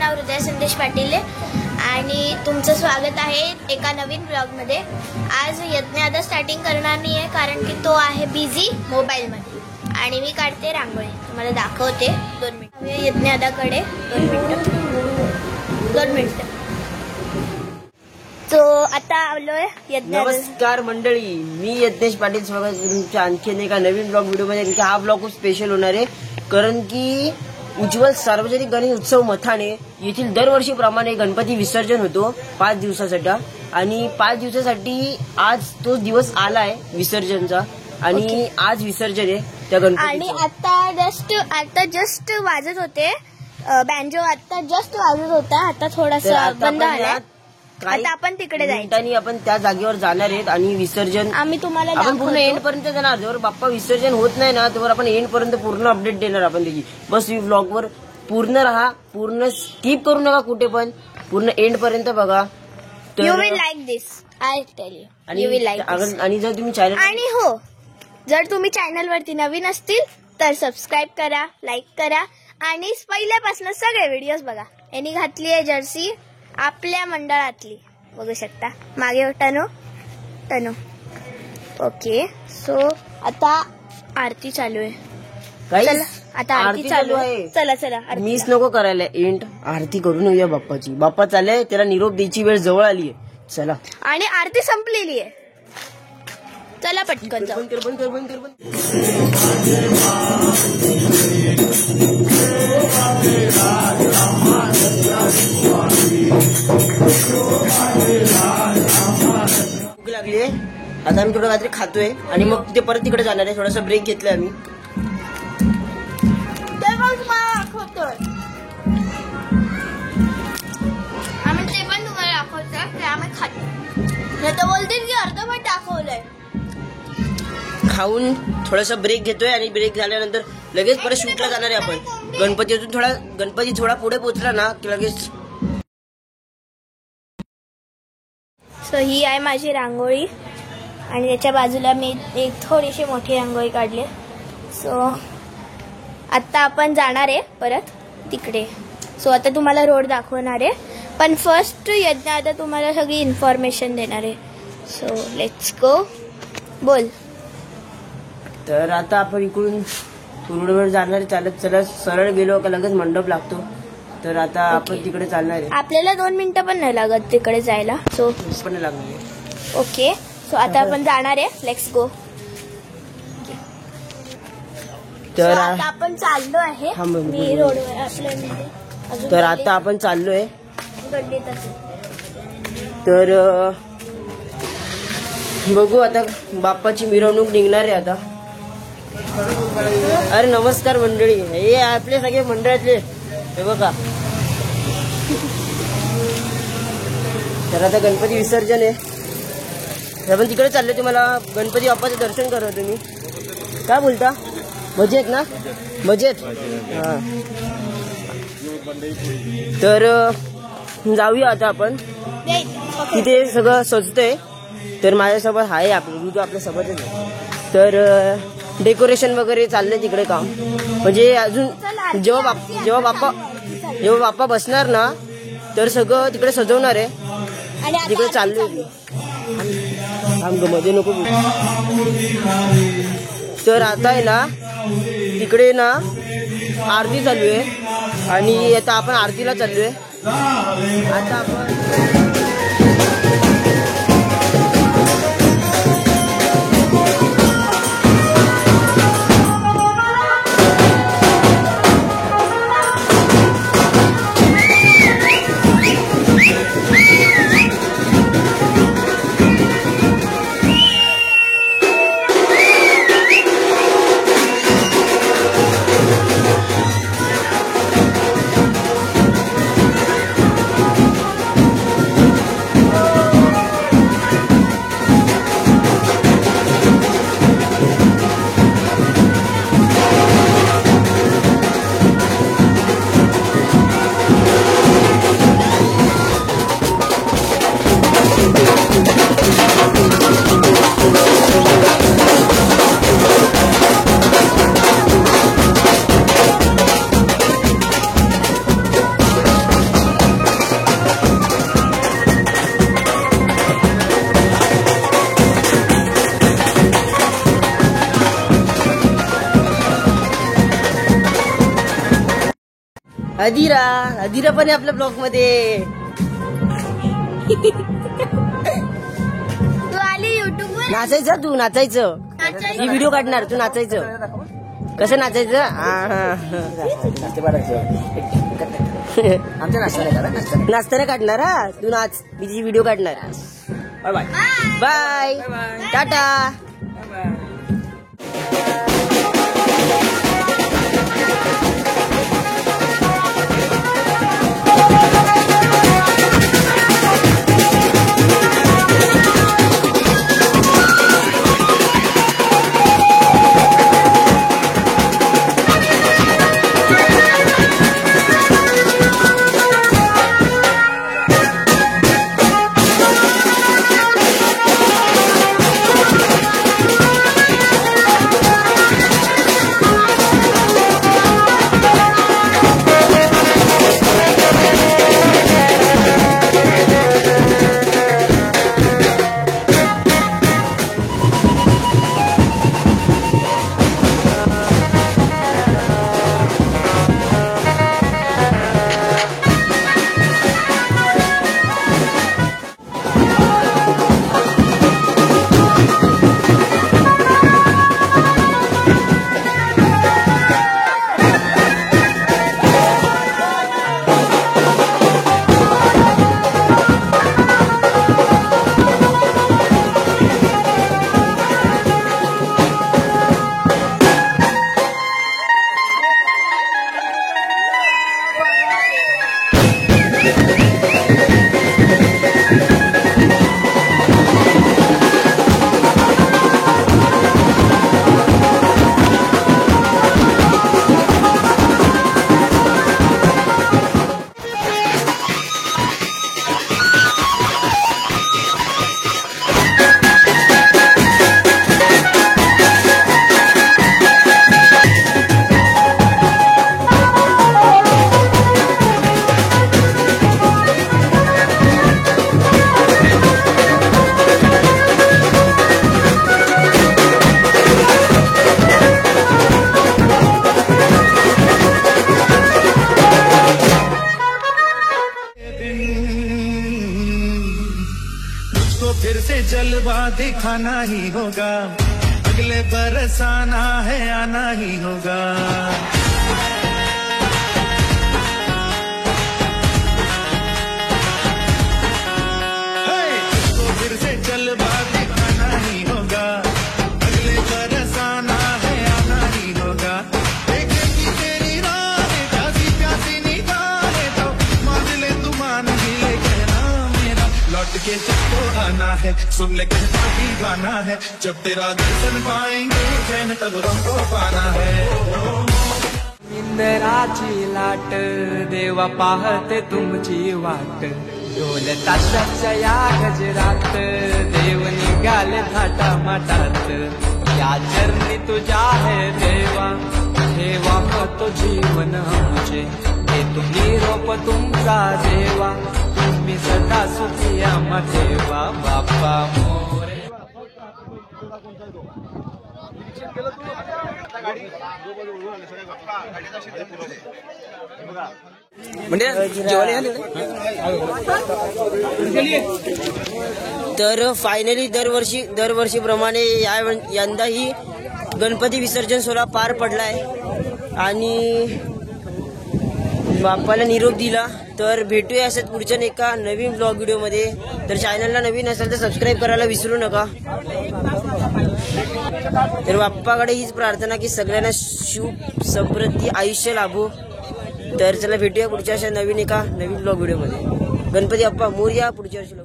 नाव हृदय संदेश पाटील आणि तुमचं स्वागत आहे एका नवीन ब्लॉगमध्ये। आज यज्ञ आता स्टार्टिंग करणार नाही आहे कारण की तो आहे बिझी मोबाईलमध्ये आणि मी काढते रांगोळी, तुम्हाला दाखवते। 2 मिनिट यज्ञ दादाकडे 2 मिनिट। तो आता आलोय यज्ञ। नमस्कार मंडळी, मी यज्ञेश पाटील, स्वागत तुमच्या आणखीन एका नवीन ब्लॉग व्हिडिओमध्ये। हा ब्लॉग खूप स्पेशल होणार आहे कारण की उज्ज्वल सार्वजनिक गणेश उत्सव मथाणे येथील दरवर्षीप्रमाणे गणपती विसर्जन होतो 5 दिवसासाठी आणि 5 दिवसासाठी आज तो दिवस आलाय विसर्जनचा आणि आज विसर्जन आहे त्या गणपती। आणि आता जस्ट वाजत होते बँजो, आता जस्ट वाजत होता, आता थोडासा बंद झाला। आता आपण तिकडे जायचं आणि आपण त्या जागेवर जाणार आहेत आणि विसर्जन आम्ही तुम्हाला आपण पूर्ण एंड पर्यंत जाणार। जर बाप्पा विसर्जन होत नाही ना तर आपण एंड पर्यंत पूर्ण अपडेट देणार आपण त्याची। बस ही ब्लॉग वर पूर्ण राहा, पूर्ण स्किप करू नका कुठे पण, पूर्ण एंड पर्यंत बघा। You will like this, I tell you, you will like. आणि जर तुम्ही चॅनल आणि हो, जर तुम्ही चॅनल वरती नवीन असतील तर सबस्क्राईब करा, लाईक करा आणि पहिल्यापासून सगळे व्हिडिओज बघा। यांनी घातली आहे जर्सी आपल्या मंडळातली, बघू शकता मागे टनो। ओके, सो आता आरती चालू आहे। चला आता आरती चालू आहे, चला मिस नको करायला, एंड आरती करून येऊया बाप्पाची। बाप्पा चालले, त्याला निरोप द्यायची वेळ जवळ आली आहे, चला। आणि आरती संपलेली आहे, चला पटकन जाऊ। बंद कर। भूक लागली आहे, आता आम्ही थोडं काहीतरी खातोय आणि मग ते परत तिकडे जाणार आहे। थोडासा ब्रेक घेतलाय आम्ही। आम्ही ते पण तुम्हाला दाखवतो की आम्ही खातो, नाही तर बोलतील की अर्धवट दाखवलंय। खाऊन थोडासा ब्रेक घेतोय आणि ब्रेक झाल्यानंतर लगेच परत शूटला जाणार आहे आपण। गणपती थोडा पुढे पोहोचला ना की लगेच। सो ही आहे माझी रांगोळी आणि त्याच्या बाजूला मी एक थोडीशी मोठी रांगोळी काढली। सो आता आपण जाणार आहे परत तिकडे। सो आता तुम्हाला रोड दाखवणार आहे, पण फर्स्ट यज्ञ आता तुम्हाला सगळी इन्फॉर्मेशन देणार आहे। सो लेट्स गो, बोल। तर आता आपण इकडून रोडवर जाणार आहे चालत, चला सरळ गेलो का लगेच मंडप लागतो, तर आता आपण तिकडे चालणार आहे। आपल्याला 2 मिनिटं पण नाही लागत तिकडे जायला, सो पण लागणार। ओके, सो आता आपण जाणार आहे, लेट्स गो। तर आता आपण चाललो आहे, मी रोडवर आपल्या। तर आता आपण चाललोय, तर बघू आता बाप्पाची मिरवणूक निघणार आहे आता। अरे नमस्कार मंडळी, हे आपले सगळे मंडळातले, हे बघा। तर आता गणपती विसर्जन आहे, आपण तिकडे चाललोय। तुम्हाला गणपती बाप्पाचं दर्शन करा तुम्ही, काय बोलता? मजेत ना? मजेत, हा। तर जाऊया आता आपण, तिथे सगळं सजतंय। तर माझ्यासोबत आहे आपल्या सोबतच आहे, तर डेकोरेशन वगैरे चाललंय तिकडे काम, म्हणजे अजून जेव्हा बाप्पा बसणार ना तर सगळं तिकडे सजवणार आहे, तिकडे चाललोय। मध्ये नको। तर आता आहे ना तिकडे ना आरती चालू आहे आणि आता आपण आरतीला चाललोय। आता आपण अधिरा पण आहे आपल्या ब्लॉग मध्ये. तू आली युट्यूब वर नाचायचं तू, नाचायचं. ही व्हिडिओ काढणार, तू नाचायचं. कसं नाचायचं? नाचताना काढणार. हा तू नाच, मी तिची व्हिडिओ काढणार. Bye bye bye, ta ta. फिर से जलवा दिखाना ही होगा, अगले बरस आना है, आना ही होगा। तो फिर से जलवा दिखाना ही होगा, अगले बरस आना है, आना ही होगा। देखेगी तेरी राहें प्यासी प्यासी निगाहें तो मान ले तू, मान ही ले कहना मेरा, लौट के सबको आना है, सुन ले कहता ही गाना है, जब तेरा दर्शन पाएंगे चैन तब हमको पाना है। इंद्राची लाट देवा पाहते तुमची वाट, ढोल ताशाच्या या गजरात देव निघाले थाटा माटात, या चरणी तुझ्या है देवा, ठेवा तो जीवन आमचे, हे तुम्ही रोप तुमचा देवा, तुम्ही सदा सुखी आम्हा ठेवा बाप्पा मोरे। तर फायनली दरवर्षीप्रमाणे यंदाही गणपती विसर्जन सोहळा पार पडलाय आणि बाप्पाला निरोप दिला. तर भेटूया असंच पुढच्या एका नवीन ब्लॉग व्हिडिओमध्ये. तर चॅनलला नवीन असेल तर सबस्क्राईब करायला विसरू नका. तर बाप्पाकडे हीच प्रार्थना की सगळ्यांना शुभ समृद्धी आयुष्य लाभो. तर चला भेटूया पुढच्या अशा नवीन नवीन ब्लॉग व्हिडिओमध्ये. गणपती बाप्पा मोरया. पुढच्या वर्षी